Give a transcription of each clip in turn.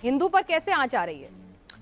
हिंदू पर कैसे आंच आ रही है?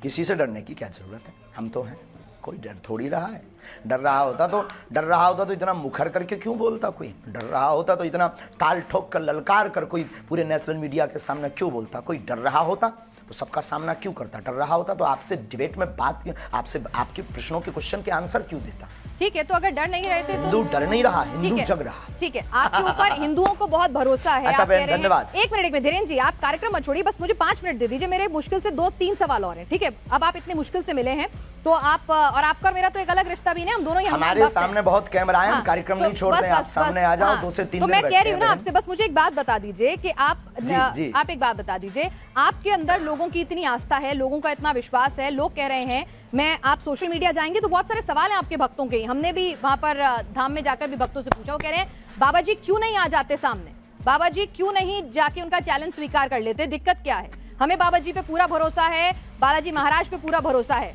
किसी से डरने की क्या जरूरत है, हम तो हैं, कोई डर थोड़ी रहा है। डर रहा होता तो इतना मुखर करके क्यों बोलता कोई? डर रहा होता तो इतना ताल ठोक कर ललकार कर कोई पूरे नेशनल मीडिया के सामने क्यों बोलता? कोई डर रहा होता तो सबका सामना क्यों करता? डर रहा होता तो आपसे डिबेट में बात, आपसे आपके प्रश्नों के क्वेश्चन के आंसर क्यों देता? ठीक है, तो अगर डर नहीं रहे थे तो हिंदू डर नहीं रहा, हिंदू जग रहा। ठीक है, आपके ऊपर हिंदुओं को बहुत भरोसा है। अच्छा आप कह रहे हैं, धन्यवाद। एक मिनट धीरेन्द्र जी, आप कार्यक्रम मत छोड़िए, बस मुझे 5 मिनट दे दीजिए। मेरे मुश्किल से 2-3 सवाल और हैं, ठीक है? अब आप इतने मुश्किल से मिले हैं तो आप और आपका और मेरा तो एक अलग रिश्ता भी नहीं, हम दोनों हमारे सामने बहुत कैमरा है, हम कार्यक्रम नहीं छोड़ रहे हैं, आप सामने आ जाओ, 2 से 3 तो मैं कह रही हूँ ना आपसे, बस मुझे एक बात बता दीजिए कि आप एक बात बता दीजिए, आपके अंदर लोगों की इतनी आस्था है, लोगों का इतना विश्वास है, लोग कह रहे हैं, मैं आप सोशल मीडिया जाएंगे तो बहुत सारे सवाल हैं आपके भक्तों के। हमने भी वहां पर धाम में जाकर भी भक्तों से पूछा, वो कह रहे हैं बाबा जी क्यों नहीं आ जाते सामने, बाबा जी क्यों नहीं जाके उनका चैलेंज स्वीकार कर लेते, दिक्कत क्या है? हमें बाबा जी पे पूरा भरोसा है, बालाजी महाराज पे पूरा भरोसा है,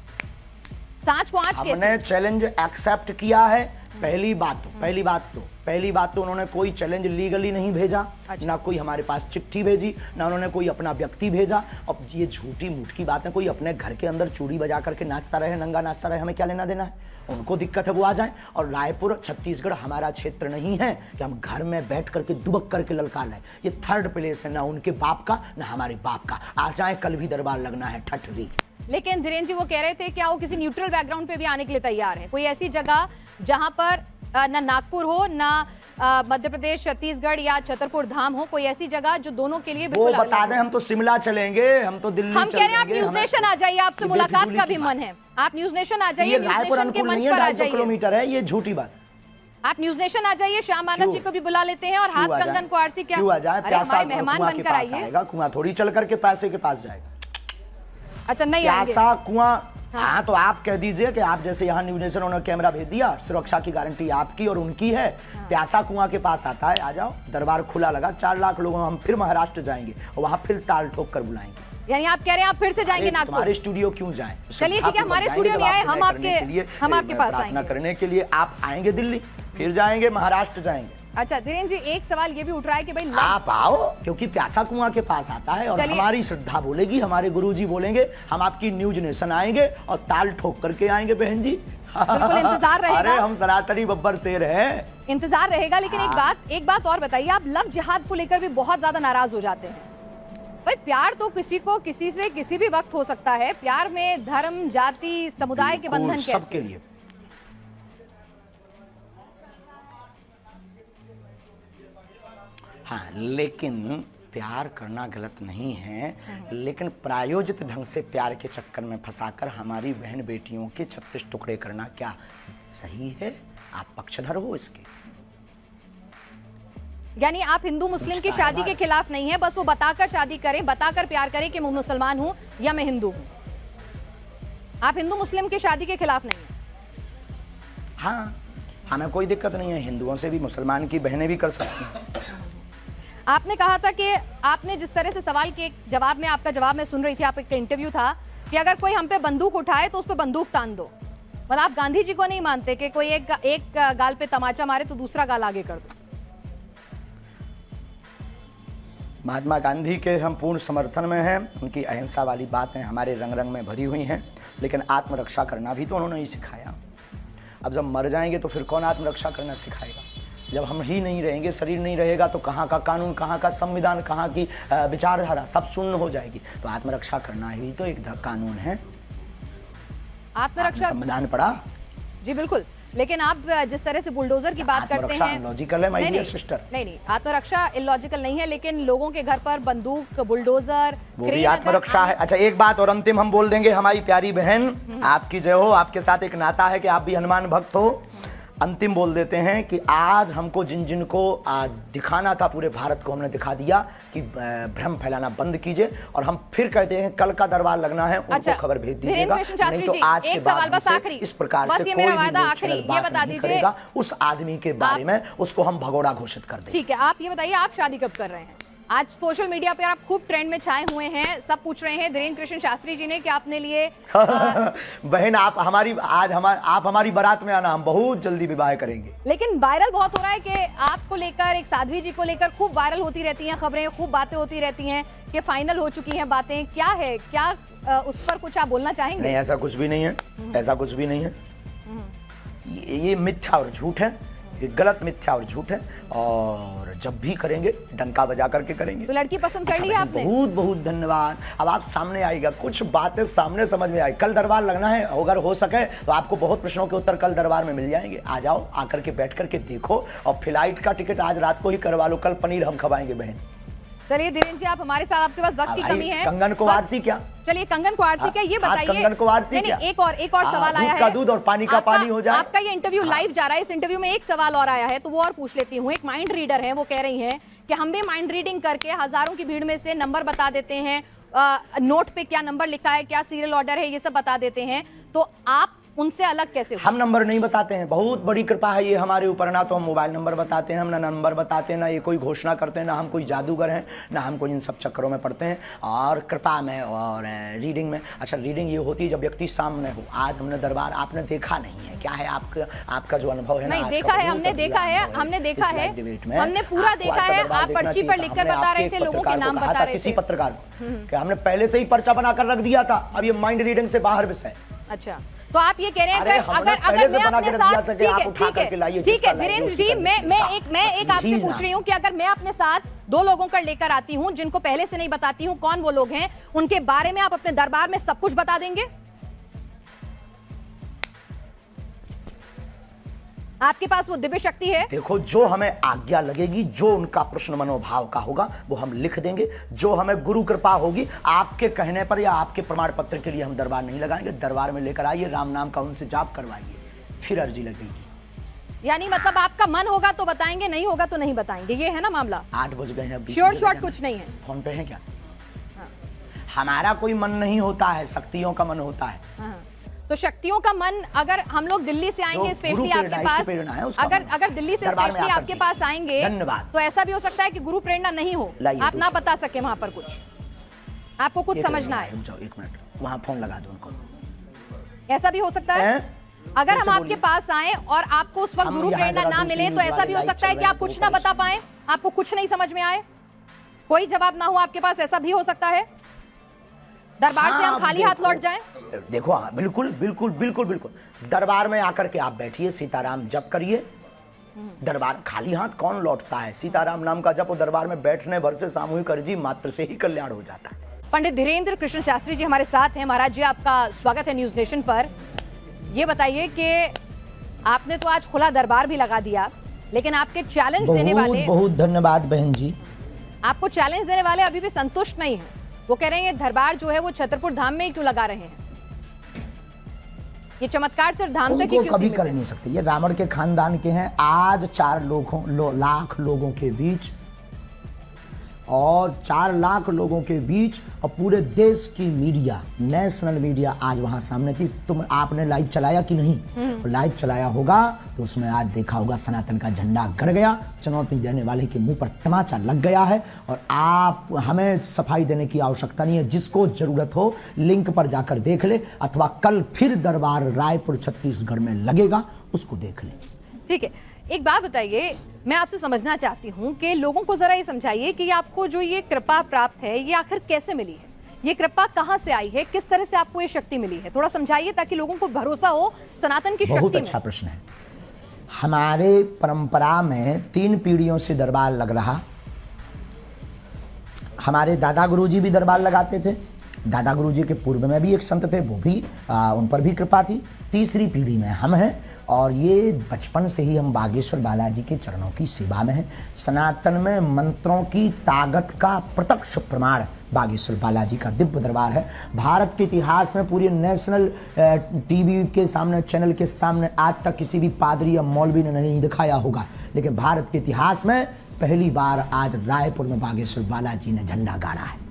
सांच को आंच कैसे? हमने चैलेंज एक्सेप्ट किया है। पहली बात तो उन्होंने कोई चैलेंज लीगली नहीं भेजा। अच्छा। ना कोई हमारे पास चिट्ठी भेजी, ना उन्होंने कोई अपना व्यक्ति भेजा। अब ये झूठी मूठ की बात है, कोई अपने घर के अंदर चूड़ी बजा करके नाचता रहे, नंगा नाचता रहे, हमें क्या लेना देना है? उनको दिक्कत है वो आ जाए। और रायपुर छत्तीसगढ़ हमारा क्षेत्र नहीं है कि हम घर में बैठ करके दुबक करके ललकार रहे। ये थर्ड प्लेस है, ना उनके बाप का ना हमारे बाप का। आ जाए, कल भी दरबार लगना है ठठरी। लेकिन धीरेन्द्र जी वो कह रहे थे क्या वो किसी न्यूट्रल बैकग्राउंड पे भी आने के लिए तैयार है? कोई ऐसी जगह जहां पर ना नागपुर हो, ना मध्य प्रदेश, छत्तीसगढ़ या छतरपुर धाम हो, कोई ऐसी जगह जो दोनों के लिए बिल्कुल वो बता दें। हम तो शिमला चलेंगे, हम तो दिल्ली हम कह रहे हैं आप न्यूज नेशन आ जाइए, आपसे मुलाकात का भी मन है, आप न्यूज नेशन आ जाइए, न्यूज नेशन के मंच पर आ जाइए। किलोमीटर है, ये झूठी बात। आप न्यूज नेशन आ जाइए, श्याम मानव जी को भी बुला लेते हैं और हाथ कंगन को आरसी क्या आ जाए, हमारे मेहमान बनकर आइए। कुआं थोड़ी चल करके पैसे के पास जाएगा। अच्छा नहीं प्यासा कुआं। हाँ तो आप कह दीजिए कि आप जैसे यहाँ न्यूज नेशन उन्होंने कैमरा भेज दिया, सुरक्षा की गारंटी आपकी और उनकी है। प्यासा कुआं के पास आता है, आ जाओ, दरबार खुला लगा, 4 लाख लोगों, हम फिर महाराष्ट्र जाएंगे और वहाँ फिर ताल ठोक कर बुलाएंगे। यानी आप कह रहे हैं आप फिर से जाएंगे नागपुर? हमारे स्टूडियो क्यों जाएं? चलिए ठीक है, हमारे स्टूडियो नहीं आए, हम आपके पास आएंगे करने के लिए। आप आएंगे दिल्ली, फिर जाएंगे महाराष्ट्र जाएंगे। अच्छा धीरेन्द्र जी, एक सवाल ये भी उठ रहा है कि भाई आप आओ, क्योंकि प्यासा कुआं के पास आता है और हमारी श्रद्धा बोलेगी, हमारे गुरुजी बोलेंगे, हम आपकी न्यूज नेशन आएंगे और ताल ठोक करके आएंगे बहन जी। बिल्कुल इंतजार रहेगा। अरे हम सनातनी बब्बर शेर हैं, इंतजार रहेगा। लेकिन एक बात और बताइए, आप लव जिहाद को लेकर भी बहुत ज्यादा नाराज हो जाते हैं। भाई प्यार तो किसी को किसी से किसी भी वक्त हो सकता है, प्यार में धर्म, जाति, समुदाय के बंधन कैसे? सबके लिए। हाँ, लेकिन प्यार करना गलत नहीं है, लेकिन प्रायोजित ढंग से प्यार के चक्कर में फंसाकर हमारी बहन बेटियों के 36 टुकड़े करना क्या सही है? आप पक्षधर हो इसके? यानी आप हिंदू मुस्लिम की शादी के खिलाफ नहीं है, बस वो बताकर शादी करें, बताकर प्यार करें कि मैं मुसलमान हूं या मैं हिंदू हूं। आप हिंदू मुस्लिम की शादी के खिलाफ नहीं है? हाँ, हमें कोई दिक्कत नहीं है, हिंदुओं से भी मुसलमान की बहनें भी कर सकती हैं। आपने कहा था कि आपने जिस तरह से सवाल के जवाब में, आपका जवाब मैं सुन रही थी, आपका इंटरव्यू था कि अगर कोई हम पे बंदूक उठाए तो उस पे बंदूक तान दो। मतलब आप गांधी जी को नहीं मानते कि कोई एक गाल पे तमाचा मारे तो दूसरा गाल आगे कर दो? महात्मा गांधी के हम पूर्ण समर्थन में हैं, उनकी अहिंसा वाली बातें हमारे रंग रंग में भरी हुई हैं, लेकिन आत्मरक्षा करना भी तो उन्होंने ही सिखाया। अब जब मर जाएंगे तो फिर कौन आत्मरक्षा करना सिखाएगा? जब हम ही नहीं रहेंगे, शरीर नहीं रहेगा, तो कहाँ का कानून, कहाँ का संविधान, कहाँ की विचारधारा सब शून्य हो जाएगी। तो आत्मरक्षा करना ही तो एक कानून है। आत्मरक्षा संविधान पढ़ा जी बिल्कुल, लेकिन आप जिस तरह से बुलडोजर की बात करते हैं, लॉजिकल है माय डियर सिस्टर। नहीं, आत्मरक्षा इलॉजिकल नहीं है, लेकिन लोगों के घर पर बंदूक, बुलडोजर, वो भी आत्मरक्षा है। अच्छा एक बात और अंतिम हम बोल देंगे, हमारी प्यारी बहन, आपकी जय हो, आपके साथ एक नाता है कि आप भी हनुमान भक्त हो। अंतिम बोल देते हैं कि आज हमको जिन को दिखाना था पूरे भारत को, हमने दिखा दिया कि भ्रम फैलाना बंद कीजिए। और हम फिर कहते हैं कल का दरबार लगना है, उनको खबर भेज दीजिएगा, नहीं तो आज के बाद इस प्रकार से कोई भी ये बता दीजिए उस आदमी के बारे में, उसको हम भगोड़ा घोषित कर देंगे। ठीक है, आप ये बताइए आप शादी कब कर रहे हैं? आज सोशल मीडिया पे आप खूब ट्रेंड में छाए हुए हैं। सब पूछ रहे हैं धीरेन्द्र कृष्ण शास्त्री जी ने कि आपने लिए बहन आप हमारी बारात में आना, हम बहुत जल्दी विवाह करेंगे। लेकिन वायरल बहुत हो रहा है कि आपको लेकर, एक साध्वी जी को लेकर खूब वायरल होती रहती हैं खबरें, खूब बातें होती रहती हैं कि फाइनल हो चुकी हैं बातें। क्या है, क्या उस पर कुछ आप बोलना चाहेंगे? नहीं, ऐसा कुछ भी नहीं है, ऐसा कुछ भी नहीं है। ये मिथ्या और झूठ है, ये गलत मिथ्या और झूठ है। और जब भी करेंगे डंका बजा करके करेंगे। तो लड़की पसंद कर ली आपने? बहुत बहुत धन्यवाद। अब आप सामने आएगा, कुछ बातें सामने समझ में आई। कल दरबार लगना है, अगर हो सके तो आपको बहुत प्रश्नों के उत्तर कल दरबार में मिल जाएंगे। आ जाओ, आकर के बैठ करके देखो। और फ्लाइट का टिकट आज रात को ही करवा लो, कल पनीर हम खवाएंगे बहन। चलिए धीरेन्द्र जी, आप हमारे साथ, आपके पास वक्त की कमी है। कंगन को आरसी क्या? चलिए कंगन को आरसी क्या, ये बताइए। कंगन को आरसी क्या? एक और सवाल आया है। दूध का दूध और पानी का पानी हो जाए। आपका ये इंटरव्यू लाइव जा रहा है, इस इंटरव्यू में एक सवाल और आया है तो वो और पूछ लेती हूँ। एक माइंड रीडर है, वो कह रही हैं कि हम भी माइंड रीडिंग करके हजारों की भीड़ में से नंबर बता देते हैं, नोट पे क्या नंबर लिखा है, क्या सीरियल ऑर्डर है, ये सब बता देते हैं। तो आप उनसे अलग कैसे हो? हम नंबर नहीं बताते हैं, बहुत बड़ी कृपा है ये हमारे ऊपर। ना तो हम मोबाइल नंबर बताते हैं, हम ना नंबर बताते हैं, ना ये कोई घोषणा करते हैं, ना हम कोई जादूगर हैं, ना हम कोई इन सब चक्करों में पड़ते हैं। और कृपा में और रीडिंग में, अच्छा रीडिंग ये होती है जब व्यक्ति सामने हो। आज हमने दरबार आपने देखा नहीं है, क्या है आपका जो अनुभव है? नहीं देखा है, हमने देखा है, हमने पूरा देखा है। आप पर्ची पर लिखकर बता रहे थे, लोगों के नाम बता रहे थे। किसी पत्रकार को कि हमने पहले से ही पर्चा बनाकर रख दिया था। अब ये माइंड रीडिंग से बाहर विषय। अच्छा, तो आप ये कह रहे हैं अगर मैं अपने साथ, ठीक है धीरेन्द्र जी, मैं एक आपसे पूछ रही हूँ कि अगर मैं अपने साथ 2 लोगों का लेकर आती हूँ जिनको पहले से नहीं बताती हूँ कौन वो लोग हैं, उनके बारे में आप अपने दरबार में सब कुछ बता देंगे? आपके पास वो दिव्य शक्ति है? देखो, जो हमें आज्ञा लगेगी, जो उनका प्रश्न मनोभाव का होगा वो हम लिख देंगे। जो हमें गुरु कृपा होगी, आपके कहने पर या आपके प्रमाण पत्र के लिए हम दरबार नहीं लगाएंगे। दरबार में लेकर आइए, राम नाम का उनसे जाप करवाइए, फिर अर्जी लगेगी। यानी मतलब आपका मन होगा तो बताएंगे, नहीं होगा तो नहीं बताएंगे, ये है ना मामला? 8 बज गए हैं, श्योर शॉर्ट कुछ नहीं है। फोन पे है क्या? हमारा कोई मन नहीं होता है, शक्तियों का मन होता है। तो शक्तियों का मन, अगर हम लोग दिल्ली से आएंगे स्पेशली आपके पास, अगर दिल्ली से स्पेशली आपके पास आएंगे तो ऐसा भी हो सकता है कि गुरु प्रेरणा नहीं हो, आप ना बता सके वहां पर कुछ, आपको कुछ समझना है। 1 मिनट, वहां फोन लगा दो उनको। ऐसा भी हो सकता है अगर हम आपके पास आए और आपको उस वक्त गुरु प्रेरणा ना मिले, तो ऐसा भी हो सकता है कि आप कुछ ना बता पाए, आपको कुछ नहीं समझ में आए, कोई जवाब ना हो आपके पास, ऐसा भी हो सकता है। दरबार से हम खाली हाथ लौट जाएं? देखो, बिल्कुल बिल्कुल बिल्कुल बिल्कुल। दरबार में आकर के आप बैठिए, सीताराम जप करिए। दरबार खाली हाथ कौन लौटता है? सीताराम नाम का जप दरबार में बैठने भर से सामूहिक अर्जी मात्र से ही कल्याण हो जाता है। पंडित धीरेन्द्र कृष्ण शास्त्री जी हमारे साथ हैं। महाराज जी, आपका स्वागत है न्यूज नेशन पर। ये बताइए कि आपने तो आज खुला दरबार भी लगा दिया, लेकिन आपके चैलेंज देने वाले, बहुत धन्यवाद बहन जी, आपको चैलेंज देने वाले अभी भी संतुष्ट नहीं है। वो कह रहे हैं ये दरबार जो है वो छतरपुर धाम में ही क्यों लगा रहे हैं, ये चमत्कार सिर्फ धाम तक ही क्यों कभी कर नहीं सकते। ये रावण के खानदान के हैं। आज 4 लाख लोगों के बीच, और 4 लाख लोगों के बीच, और पूरे देश की मीडिया, नेशनल मीडिया आज वहां सामने थी। तुम आपने लाइव चलाया कि नहीं? तो लाइव चलाया होगा तो उसमें आज देखा होगा सनातन का झंडा गड़ गया, चुनौती देने वाले के मुंह पर तमाचा लग गया है। और आप, हमें सफाई देने की आवश्यकता नहीं है। जिसको जरूरत हो लिंक पर जाकर देख ले, अथवा कल फिर दरबार रायपुर छत्तीसगढ़ में लगेगा, उसको देख ले। ठीक है, एक बात बताइए, मैं आपसे समझना चाहती हूँ कि लोगों को जरा ये समझाइए कि आपको जो ये कृपा प्राप्त है ये आखिर कैसे मिली है, ये कृपा कहाँ से आई है, किस तरह से आपको ये शक्ति मिली है, थोड़ा समझाइए ताकि लोगों को भरोसा हो सनातन की शक्ति में। बहुत अच्छा प्रश्न है। हमारे परंपरा में 3 पीढ़ियों से दरबार लग रहा। हमारे दादा गुरुजी भी दरबार लगाते थे। दादा गुरुजी के पूर्व में भी एक संत थे, वो भी उन पर भी कृपा थी। तीसरी पीढ़ी में हम हैं, और ये बचपन से ही हम बागेश्वर बालाजी के चरणों की सेवा में हैं। सनातन में मंत्रों की ताकत का प्रत्यक्ष प्रमाण बागेश्वर बालाजी का दिव्य दरबार है। भारत के इतिहास में पूरे नेशनल टीवी के सामने, चैनल के सामने आज तक किसी भी पादरी या मौलवी ने नहीं दिखाया होगा, लेकिन भारत के इतिहास में पहली बार आज रायपुर में बागेश्वर बालाजी ने झंडा गाड़ा है।